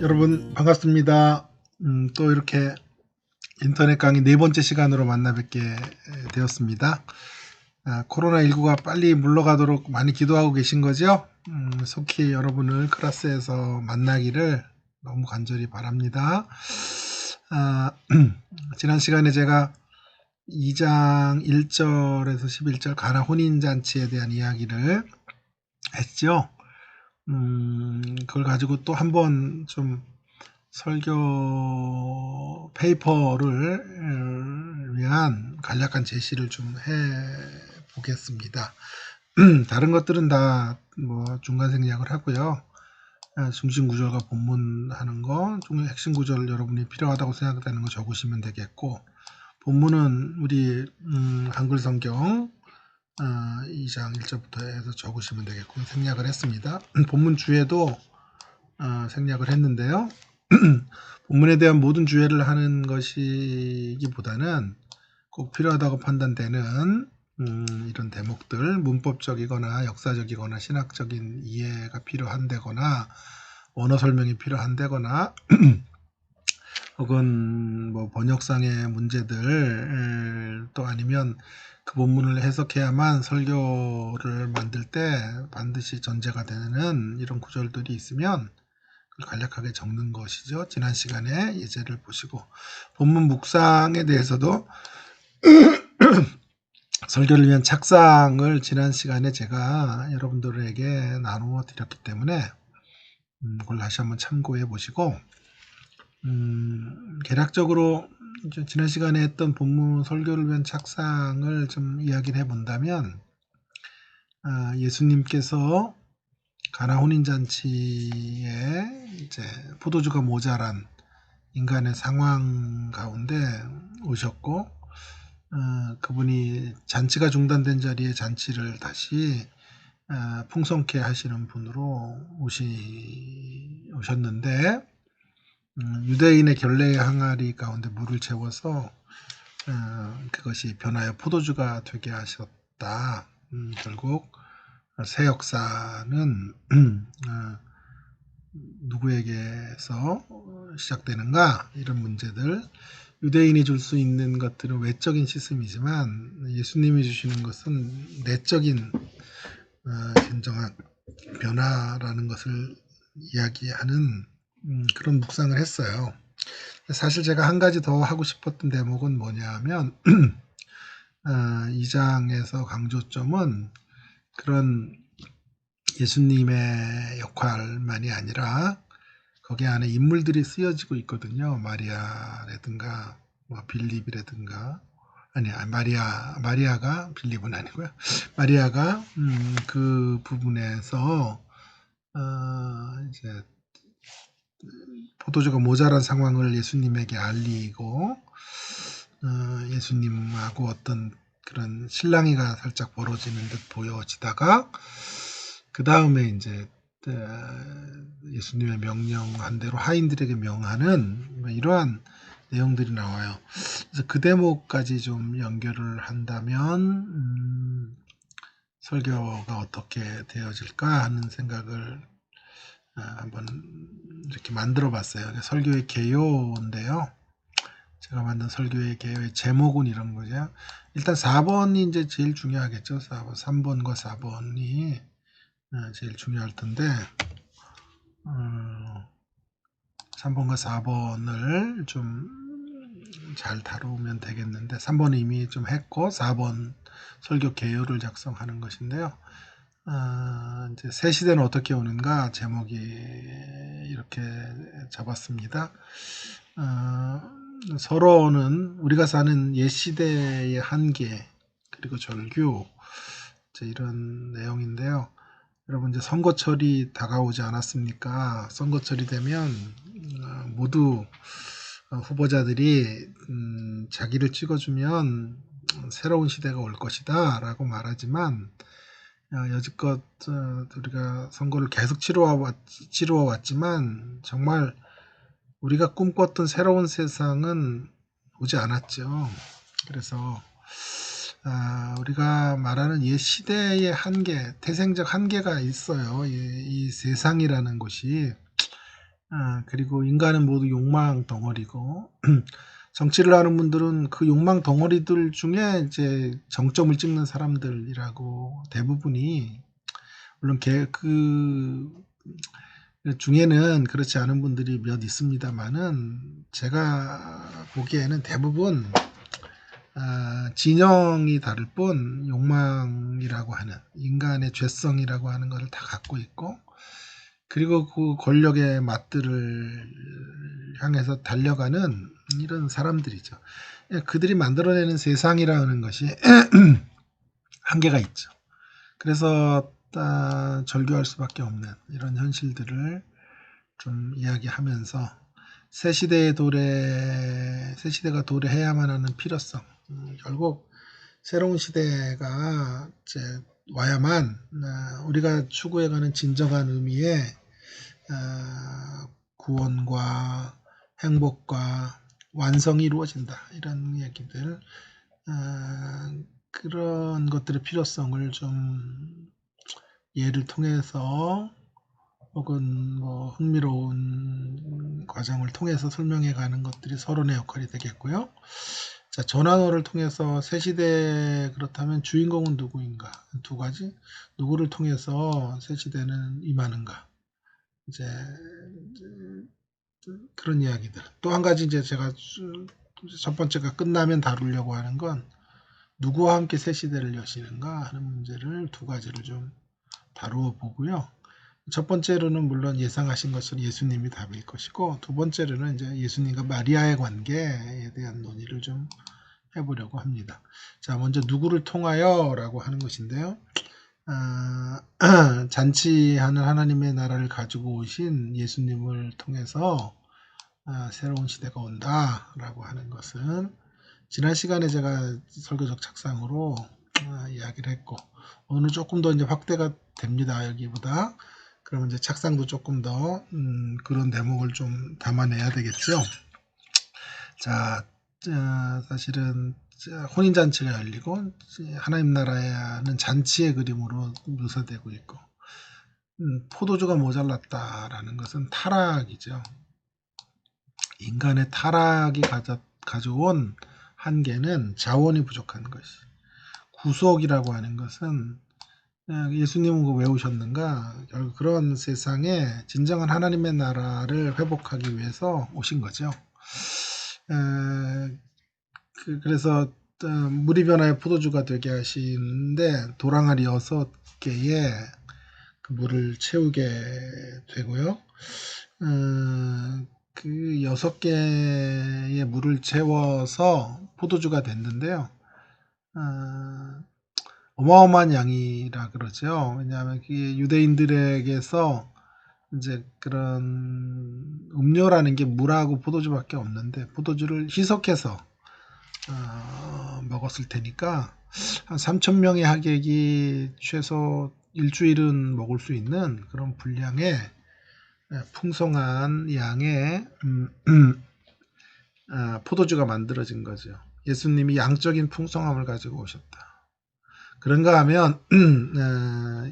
여러분 반갑습니다. 또 이렇게 인터넷 강의 네 번째 시간으로 만나 뵙게 되었습니다. 코로나19가 빨리 물러가도록 많이 기도하고 계신 거죠? 속히 여러분을 클래스에서 만나기를 너무 간절히 바랍니다. 지난 시간에 제가 2장 1절에서 11절 가나 혼인잔치에 대한 이야기를 했죠. 그걸 가지고 또 한번 좀 설교 페이퍼를 위한 간략한 제시를 좀 해 보겠습니다. 다른 것들은 다 뭐 중간 생략을 하고요. 중심 구절과 본문 하는 거, 핵심 구절 여러분이 필요하다고 생각되는 거 적으시면 되겠고, 본문은 우리 한글 성경 2장 1절부터 해서 적으시면 되겠고 생략을 했습니다. 본문 주에도 생략을 했는데요. 본문에 대한 모든 주의를 하는 것이기보다는 꼭 필요하다고 판단되는 이런 대목들, 문법적이거나 역사적이거나 신학적인 이해가 필요한데거나 언어 설명이 필요한데거나 혹은 뭐 번역상의 문제들, 또 아니면 그 본문을 해석해야만 설교를 만들 때 반드시 전제가 되는 이런 구절들이 있으면 간략하게 적는 것이죠. 지난 시간에 예제를 보시고, 본문 묵상에 대해서도 설교를 위한 착상을 지난 시간에 제가 여러분들에게 나누어 드렸기 때문에 그걸 다시 한번 참고해 보시고, 개략적으로 지난 시간에 했던 본문 설교를 위한 착상을 좀 이야기를 해본다면, 예수님께서 가나 혼인잔치에 이제 포도주가 모자란 인간의 상황 가운데 오셨고, 그분이 잔치가 중단된 자리에 잔치를 다시 풍성케 하시는 분으로 오셨는데, 유대인의 결례의 항아리 가운데 물을 채워서 그것이 변하여 포도주가 되게 하셨다. 결국 새 역사는 누구에게서 시작되는가, 이런 문제들. 유대인이 줄 수 있는 것들은 외적인 시스템이지만 예수님이 주시는 것은 내적인 진정한 변화라는 것을 이야기하는 그런 묵상을 했어요. 사실 제가 한 가지 더 하고 싶었던 대목은 뭐냐면 2장에서 강조점은 그런 예수님의 역할만이 아니라 거기 안에 인물들이 쓰여지고 있거든요. 마리아라든가 뭐 빌립이라든가, 아니 마리아가 빌립은 아니고요. 마리아가 그 부분에서 이제 포도주가 모자란 상황을 예수님에게 알리고 예수님하고 어떤 그런 실랑이가 살짝 벌어지는 듯 보여지다가 그 다음에 이제 예수님의 명령한 대로 하인들에게 명하는 이러한 내용들이 나와요. 그래서 그 대목까지 좀 연결을 한다면 설교가 어떻게 되어질까 하는 생각을 한번 이렇게 만들어 봤어요. 설교의 개요인데요. 제가 만든 설교의 개요의 제목은 이런 거죠. 일단 4번이 이제 제일 중요하겠죠. 4번, 3번과 4번이 제일 중요할 텐데 3번과 4번을 좀 잘 다루면 되겠는데, 3번은 이미 좀 했고 4번 설교 개요를 작성하는 것인데요. 이제 새 시대는 어떻게 오는가 제목이 이렇게 잡았습니다. 서로는 우리가 사는 옛 시대의 한계, 그리고 절규, 이런 내용인데요. 여러분, 이제 선거철이 다가오지 않았습니까? 선거철이 되면 모두 후보자들이 자기를 찍어주면 새로운 시대가 올 것이다 라고 말하지만, 여지껏 우리가 선거를 계속 치루어 왔지만 정말 우리가 꿈꿨던 새로운 세상은 오지 않았죠. 그래서 우리가 말하는 옛 시대의 한계, 태생적 한계가 있어요. 이 세상이라는 것이 그리고 인간은 모두 욕망 덩어리고 정치를 하는 분들은 그 욕망 덩어리들 중에 이제 정점을 찍는 사람들이라고 대부분이 물론 그 중에는 그렇지 않은 분들이 몇 있습니다만은 제가 보기에는 대부분 진영이 다를 뿐 욕망이라고 하는 인간의 죄성이라고 하는 것을 다 갖고 있고 그리고 그 권력의 맛들을 향해서 달려가는 이런 사람들이죠. 그들이 만들어내는 세상이라는 것이 한계가 있죠. 그래서 절교할 수밖에 없는 이런 현실들을 좀 이야기하면서 새 시대가 도래해야만 하는 필요성, 결국 새로운 시대가 이제 와야만 우리가 추구해가는 진정한 의미의 구원과 행복과 완성이 이루어진다. 이런 얘기들, 그런 것들의 필요성을 좀 예를 통해서 혹은 뭐 흥미로운 과정을 통해서 설명해 가는 것들이 서론의 역할이 되겠고요. 자, 전환호를 통해서 새 시대 그렇다면 주인공은 누구인가? 두 가지. 누구를 통해서 새 시대는 임하는가? 이제 그런 이야기들. 또 한 가지 이제 제가 첫 번째가 끝나면 다루려고 하는 건 누구와 함께 새 시대를 여시는가 하는 문제를 두 가지를 좀 다루어 보고요. 첫 번째로는 물론 예상하신 것처럼 예수님이 답일 것이고 두 번째로는 이제 예수님과 마리아의 관계에 대한 논의를 좀 해보려고 합니다. 자, 먼저 누구를 통하여라고 하는 것인데요. 잔치하는 하나님의 나라를 가지고 오신 예수님을 통해서 새로운 시대가 온다라고 하는 것은 지난 시간에 제가 설교적 착상으로 이야기를 했고 오늘 조금 더 이제 확대가 됩니다. 여기보다. 그러면 이제 착상도 조금 더 그런 대목을 좀 담아내야 되겠죠. 자, 사실은 혼인잔치가 열리고 하나님 나라에는 잔치의 그림으로 묘사되고 있고 포도주가 모자랐다라는 것은 타락이죠. 인간의 타락이 가져온 한계는 자원이 부족한 것이. 구속이라고 하는 것은 예수님은 그거 왜 오셨는가? 결국 그런 세상에 진정한 하나님의 나라를 회복하기 위해서 오신 거죠. 그래서 물이 변하여 포도주가 되게 하시는데 도랑아리 6개에 그 물을 채우게 되고요. 그 6개의 물을 채워서 포도주가 됐는데요. 어마어마한 양이라 그러죠. 왜냐하면 그게 유대인들에게서 이제 그런 음료라는 게 물하고 포도주밖에 없는데 포도주를 희석해서 먹었을 테니까 한 3,000명의 하객이 최소 일주일은 먹을 수 있는 그런 분량의 풍성한 양의 포도주가 만들어진 거죠. 예수님이 양적인 풍성함을 가지고 오셨다. 그런가 하면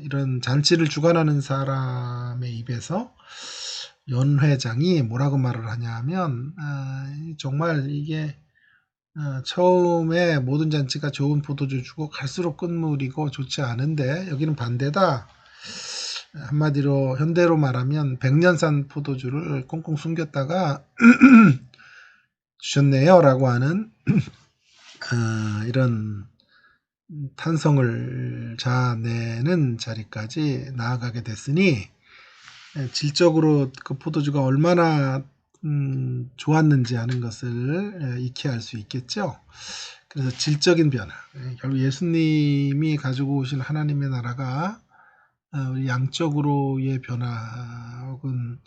이런 잔치를 주관하는 사람의 입에서 연 회장이 뭐라고 말을 하냐 하면 정말 이게 처음에 모든 잔치가 좋은 포도주 주고 갈수록 끝물이고 좋지 않은데 여기는 반대다. 한마디로 현대로 말하면 백년산 포도주를 꽁꽁 숨겼다가 주셨네요 라고 하는 이런 탄성을 자아내는 자리까지 나아가게 됐으니 질적으로 그 포도주가 얼마나 좋았는지 하는 것을 익히 알 수 있겠죠. 그래서 질적인 변화, 결국 예수님이 가지고 오신 하나님의 나라가 양적으로의 변화 혹은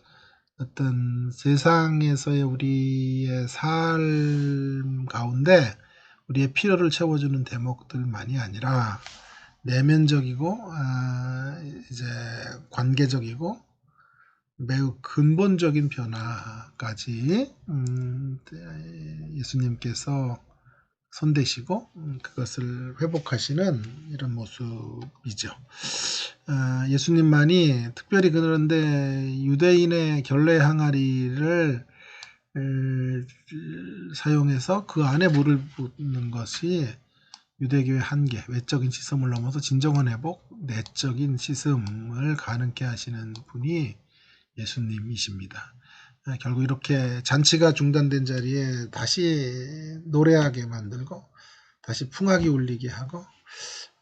어떤 세상에서의 우리의 삶 가운데 우리의 필요를 채워주는 대목들만이 아니라 내면적이고 이제 관계적이고 매우 근본적인 변화까지 예수님께서 손대시고 그것을 회복하시는 이런 모습이죠. 예수님만이 특별히 그런데 유대인의 결례 항아리를 사용해서 그 안에 물을 붓는 것이 유대교의 한계, 외적인 씻음을 넘어서 진정한 회복, 내적인 씻음을 가능케 하시는 분이 예수님이십니다. 결국 이렇게 잔치가 중단된 자리에 다시 노래하게 만들고 다시 풍악이 울리게 하고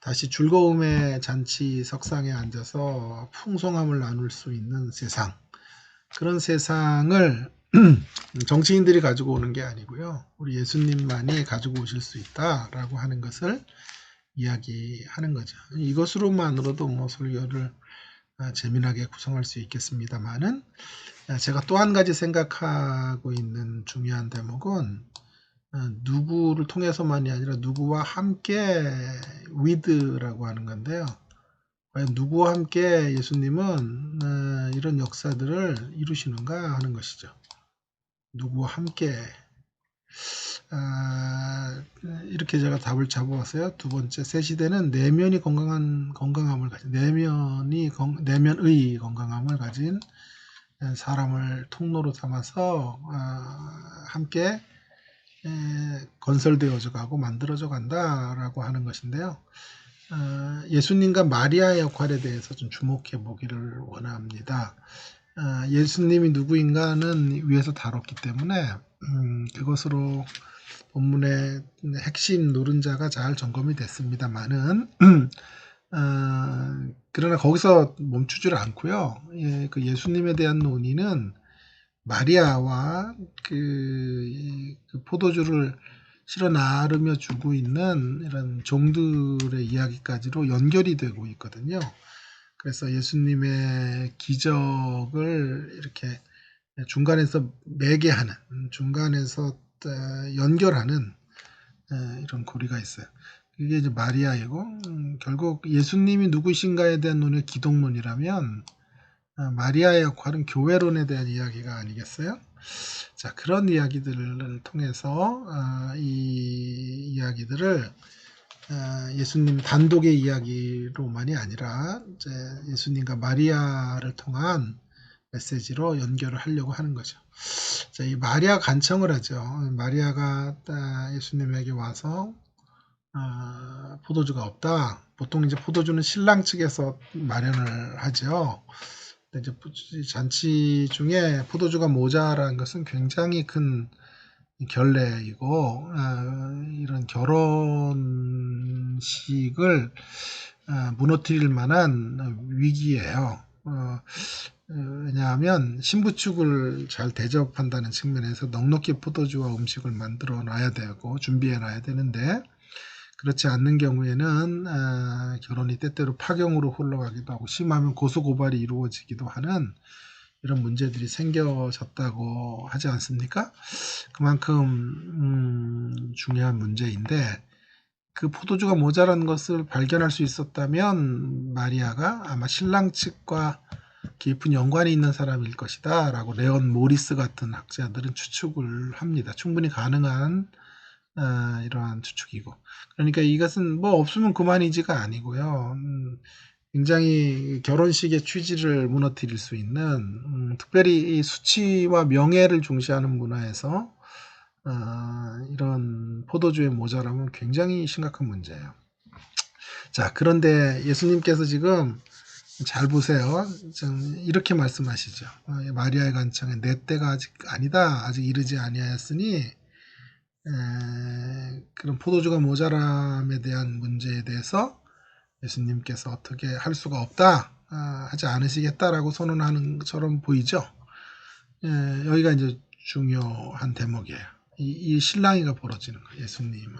다시 즐거움의 잔치 석상에 앉아서 풍성함을 나눌 수 있는 세상, 그런 세상을 정치인들이 가지고 오는 게 아니고요. 우리 예수님만이 가지고 오실 수 있다라고 하는 것을 이야기하는 거죠. 이것으로만으로도 뭐 설교를 재미나게 구성할 수 있겠습니다만은, 제가 또 한 가지 생각하고 있는 중요한 대목은 누구를 통해서만이 아니라 누구와 함께 with라고 하는 건데요. 과연 누구와 함께 예수님은 이런 역사들을 이루시는가 하는 것이죠. 누구와 함께. 이렇게 제가 답을 잡아왔어요. 두 번째, 새 시대는 내면이 건강함을 가진, 내면의 건강함을 가진 사람을 통로로 삼아서 함께 건설되어져 가고 만들어져 간다라고 하는 것인데요. 예수님과 마리아의 역할에 대해서 좀 주목해 보기를 원합니다. 예수님이 누구인가는 위에서 다뤘기 때문에 그것으로 본문의 핵심 노른자가 잘 점검이 됐습니다만은 그러나 거기서 멈추지를 않고요. 그 예수님에 대한 논의는 마리아와 그 포도주를 실어 나르며 주고 있는 이런 종들의 이야기까지로 연결이 되고 있거든요. 그래서 예수님의 기적을 이렇게 중간에서 매개하는, 중간에서 연결하는 이런 고리가 있어요. 이게 이제 마리아이고, 결국 예수님이 누구신가에 대한 논의 기독론이라면 마리아의 역할은 교회론에 대한 이야기가 아니겠어요? 자, 그런 이야기들을 통해서 이 이야기들을 예수님 단독의 이야기로만이 아니라 이제 예수님과 마리아를 통한 메시지로 연결을 하려고 하는 거죠. 자, 이 마리아 간청을 하죠. 마리아가 예수님에게 와서 포도주가 없다. 보통 이제 포도주는 신랑 측에서 마련을 하죠. 근데 이제 잔치 중에 포도주가 모자라는 것은 굉장히 큰 결례이고 이런 결혼식을 무너뜨릴 만한 위기예요. 왜냐하면 신부 측을 잘 대접한다는 측면에서 넉넉히 포도주와 음식을 만들어 놔야 되고 준비해 놔야 되는데, 그렇지 않는 경우에는 결혼이 때때로 파경으로 흘러가기도 하고 심하면 고소고발이 이루어지기도 하는 이런 문제들이 생겨졌다고 하지 않습니까? 그만큼 중요한 문제인데, 그 포도주가 모자란 것을 발견할 수 있었다면 마리아가 아마 신랑 측과 깊은 연관이 있는 사람일 것이다 라고 레온 모리스 같은 학자들은 추측을 합니다. 충분히 가능한 이러한 추측이고, 그러니까 이것은 뭐 없으면 그만이지가 아니고요. 굉장히 결혼식의 취지를 무너뜨릴 수 있는, 특별히 이 수치와 명예를 중시하는 문화에서 이런 포도주의 모자람은 굉장히 심각한 문제예요. 자, 그런데 예수님께서 지금 잘 보세요. 이렇게 말씀하시죠. 마리아의 간청에 내 때가 아직 아니다. 아직 이르지 아니하였으니 그런 포도주가 모자람에 대한 문제에 대해서 예수님께서 어떻게 할 수가 없다, 하지 않으시겠다라고 선언하는 것처럼 보이죠. 여기가 이제 중요한 대목이에요. 이 신랑이가 벌어지는 거예요, 예수님은.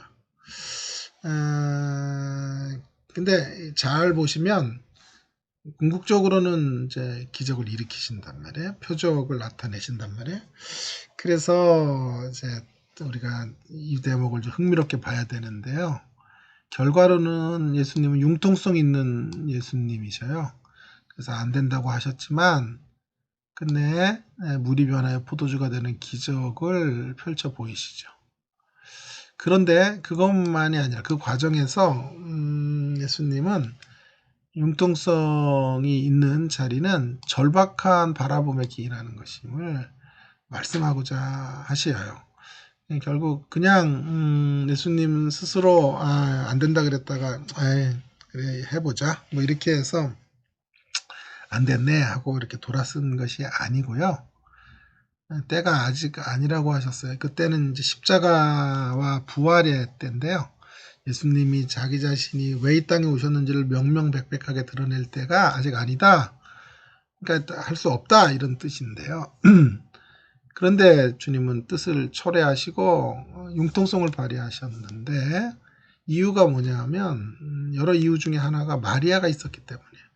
근데 잘 보시면 궁극적으로는 이제 기적을 일으키신단 말이에요. 표적을 나타내신단 말이에요. 그래서 이제 우리가 이 대목을 좀 흥미롭게 봐야 되는데요. 결과로는 예수님은 융통성 있는 예수님이셔요. 그래서 안 된다고 하셨지만 끝내 물이 변하여 포도주가 되는 기적을 펼쳐 보이시죠. 그런데 그것만이 아니라 그 과정에서 예수님은 융통성이 있는 자리는 절박한 바라봄의 기인하는 것임을 말씀하고자 하시어요. 결국 그냥 예수님 스스로 안 된다 그랬다가 그래 해보자 뭐 이렇게 해서 안 됐네 하고 이렇게 돌아선 것이 아니고요. 때가 아직 아니라고 하셨어요. 그때는 이제 십자가와 부활의 때인데요. 예수님이 자기 자신이 왜 이 땅에 오셨는지를 명명백백하게 드러낼 때가 아직 아니다. 그러니까 할 수 없다 이런 뜻인데요. 그런데 주님은 뜻을 철회하시고 융통성을 발휘하셨는데 이유가 뭐냐면 여러 이유 중에 하나가 마리아가 있었기 때문이에요.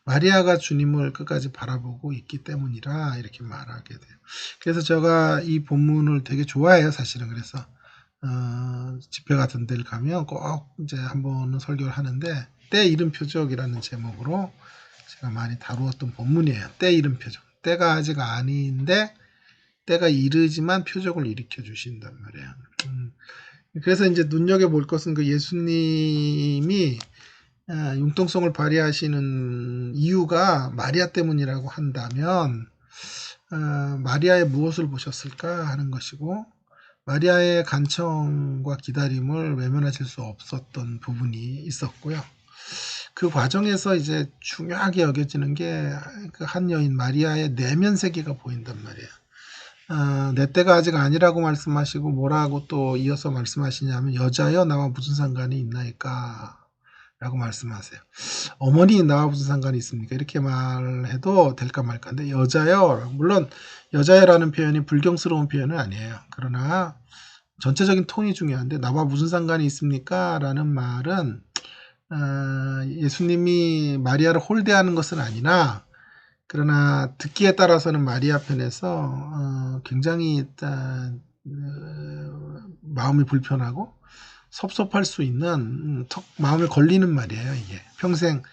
마리아가 주님을 끝까지 바라보고 있기 때문이라 이렇게 말하게 돼요. 그래서 제가 이 본문을 되게 좋아해요, 사실은. 그래서 집회 같은 데를 가면 꼭 이제 한 번은 설교를 하는데 때 이른 표적이라는 제목으로 제가 많이 다루었던 본문이에요. 때 이른 표적. 때가 아직 아닌데 때가 이르지만 표적을 일으켜 주신단 말이에요. 그래서 이제 눈여겨볼 것은 그 예수님이 융통성을 발휘하시는 이유가 마리아 때문이라고 한다면 마리아의 무엇을 보셨을까 하는 것이고 마리아의 간청과 기다림을 외면하실 수 없었던 부분이 있었고요. 그 과정에서 이제 중요하게 여겨지는 게 그 한 여인 마리아의 내면 세계가 보인단 말이에요. 내 때가 아직 아니라고 말씀하시고 뭐라고 또 이어서 말씀하시냐면 여자여 나와 무슨 상관이 있나이까 라고 말씀하세요. 어머니 나와 무슨 상관이 있습니까? 이렇게 말해도 될까 말까인데 여자여, 물론 여자여라는 표현이 불경스러운 표현은 아니에요. 그러나 전체적인 톤이 중요한데 나와 무슨 상관이 있습니까? 라는 말은 예수님이 마리아를 홀대하는 것은 아니나 그러나 듣기에 따라서는 마리아 편에서 굉장히 일단 마음이 불편하고 섭섭할 수 있는 턱 마음에 걸리는 말이에요. 이게 평생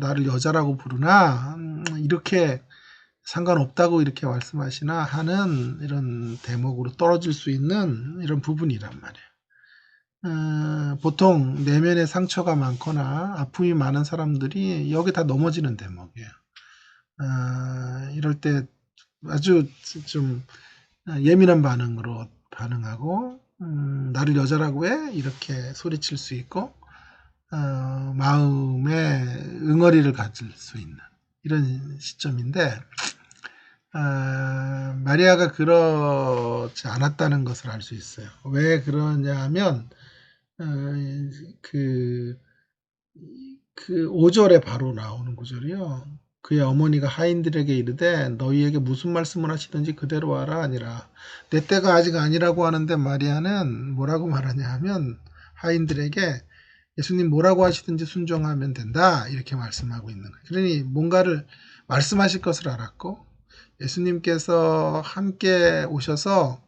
나를 여자라고 부르나 이렇게 상관없다고 이렇게 말씀하시나 하는 이런 대목으로 떨어질 수 있는 이런 부분이란 말이에요. 보통 내면에 상처가 많거나 아픔이 많은 사람들이 여기 다 넘어지는 대목이에요. 이럴 때 아주 좀 예민한 반응으로 반응하고 나를 여자라고 해? 이렇게 소리칠 수 있고 마음에 응어리를 가질 수 있는 이런 시점인데 마리아가 그렇지 않았다는 것을 알 수 있어요. 왜 그러냐 하면 그 5절에 바로 나오는 구절이요. 그의 어머니가 하인들에게 이르되 너희에게 무슨 말씀을 하시든지 그대로 하라 아니라 내 때가 아직 아니라고 하는데 마리아는 뭐라고 말하냐 하면 하인들에게 예수님 뭐라고 하시든지 순종하면 된다 이렇게 말씀하고 있는 거예요. 그러니 뭔가를 말씀하실 것을 알았고 예수님께서 함께 오셔서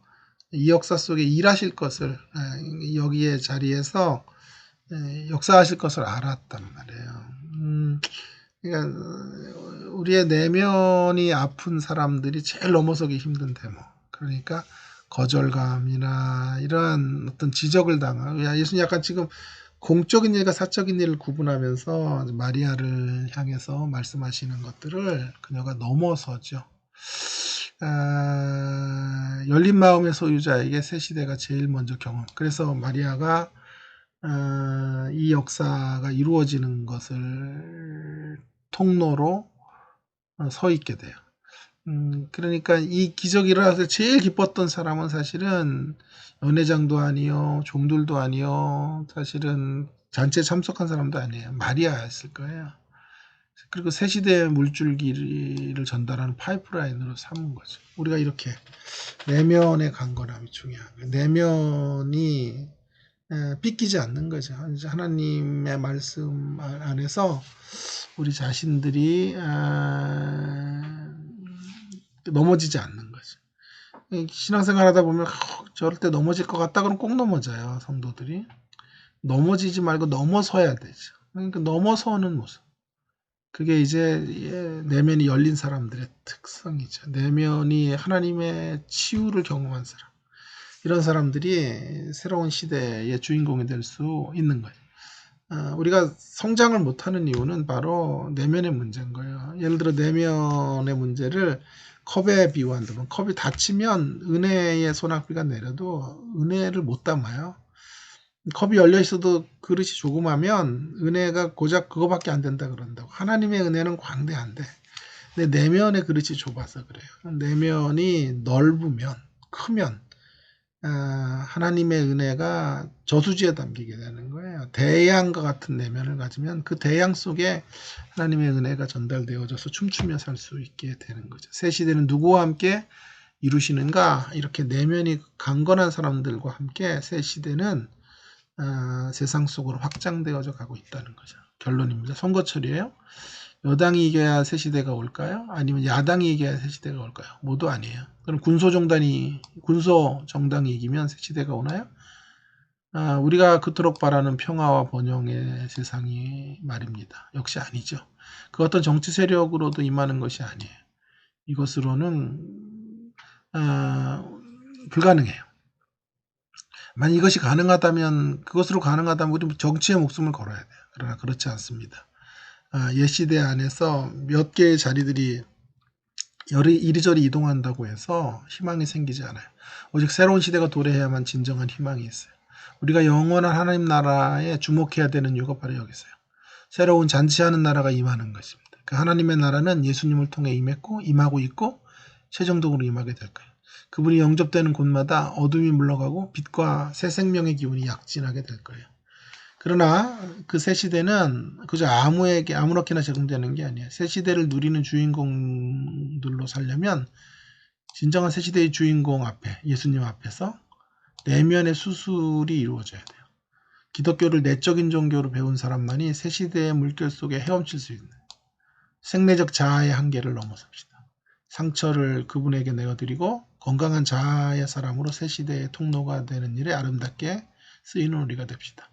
이 역사 속에 일하실 것을 여기에 자리에서 역사하실 것을 알았단 말이에요. 그러니까 우리의 내면이 아픈 사람들이 제일 넘어서기 힘든 대목. 그러니까 거절감이나 이러한 어떤 지적을 당하고 예수님 약간 지금 공적인 일과 사적인 일을 구분하면서 마리아를 향해서 말씀하시는 것들을 그녀가 넘어서죠. 열린 마음의 소유자에게 새 시대가 제일 먼저 경험. 그래서 마리아가 이 역사가 이루어지는 것을 통로로 서 있게 돼요. 그러니까 이 기적이 일어나서 제일 기뻤던 사람은 사실은 연회장도 아니요, 종들도 아니요, 사실은 잔치에 참석한 사람도 아니에요. 마리아였을 거예요. 그리고 새 시대의 물줄기를 전달하는 파이프라인으로 삼은 거죠. 우리가 이렇게 내면의 강건함이 중요한 거예요. 내면이 삐끼지 않는 거죠. 하나님의 말씀 안에서 우리 자신들이 넘어지지 않는 거죠. 신앙생활 하다 보면 저럴 때 넘어질 것 같다 그러면 꼭 넘어져요. 성도들이. 넘어지지 말고 넘어서야 되죠. 그러니까 넘어서는 모습. 그게 이제 내면이 열린 사람들의 특성이죠. 내면이 하나님의 치유를 경험한 사람. 이런 사람들이 새로운 시대의 주인공이 될 수 있는 거예요. 우리가 성장을 못하는 이유는 바로 내면의 문제인 거예요. 예를 들어 내면의 문제를 컵에 비유한다면 컵이 닫히면 은혜의 소낙비가 내려도 은혜를 못 담아요. 컵이 열려 있어도 그릇이 조그마면 은혜가 고작 그거밖에 안 된다 그런다고. 하나님의 은혜는 광대한데 내 내면의 그릇이 좁아서 그래요. 내면이 넓으면 크면 하나님의 은혜가 저수지에 담기게 되는 거예요. 대양과 같은 내면을 가지면 그 대양 속에 하나님의 은혜가 전달되어져서 춤추며 살 수 있게 되는 거죠. 새 시대는 누구와 함께 이루시는가? 이렇게 내면이 강건한 사람들과 함께 새 시대는 세상 속으로 확장되어져 가고 있다는 거죠. 결론입니다. 선거철이에요. 여당이 이겨야 새 시대가 올까요? 아니면 야당이 이겨야 새 시대가 올까요? 모두 아니에요. 그럼 군소정당이 이기면 새 시대가 오나요? 우리가 그토록 바라는 평화와 번영의 세상이 말입니다. 역시 아니죠. 그 어떤 정치 세력으로도 임하는 것이 아니에요. 이것으로는 불가능해요. 만약 이것이 가능하다면 그것으로 가능하다면 우리 정치의 목숨을 걸어야 돼요. 그러나 그렇지 않습니다. 옛 시대 안에서 몇 개의 자리들이 이리저리 이동한다고 해서 희망이 생기지 않아요. 오직 새로운 시대가 도래해야만 진정한 희망이 있어요. 우리가 영원한 하나님 나라에 주목해야 되는 이유가 바로 여기 있어요. 새로운 잔치하는 나라가 임하는 것입니다. 그 하나님의 나라는 예수님을 통해 임했고 임하고 있고 최종적으로 임하게 될 거예요. 그분이 영접되는 곳마다 어둠이 물러가고 빛과 새 생명의 기운이 약진하게 될 거예요. 그러나 그 새 시대는 그저 아무렇게나 적용되는 게 아니에요. 새 시대를 누리는 주인공들로 살려면 진정한 새 시대의 주인공 앞에, 예수님 앞에서 내면의 수술이 이루어져야 돼요. 기독교를 내적인 종교로 배운 사람만이 새 시대의 물결 속에 헤엄칠 수 있는 생내적 자아의 한계를 넘어섭시다. 상처를 그분에게 내어드리고 건강한 자아의 사람으로 새 시대의 통로가 되는 일에 아름답게 쓰이는 우리가 됩시다.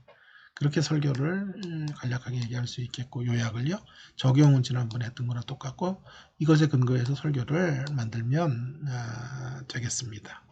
그렇게 설교를 간략하게 얘기할 수 있겠고 요약을요. 적용은 지난번에 했던 거랑 똑같고 이것에 근거해서 설교를 만들면 되겠습니다.